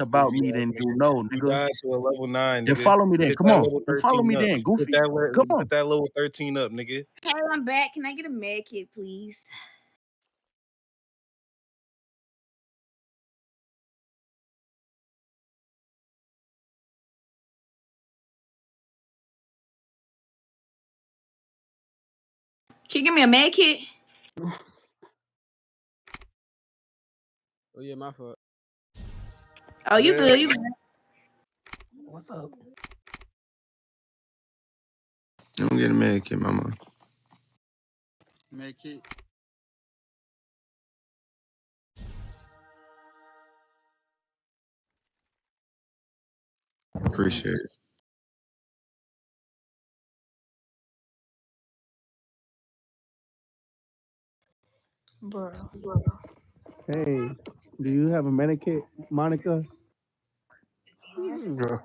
about me than you know, You nigga. died to a level 9, Then nigga. follow me then. Get Come that on. level Then follow 13 me up. then, Goofy. Come on. Get that level 13 up, nigga. Hey, I'm back. Can I get a med kit, please? Can you give me a med kit? Oh yeah, my fault. Oh, you good? You good? What's up? Don't get a med kit, mama. Med kit. Appreciate it. Bro. Hey, do you have a medikit, Monica? Bro.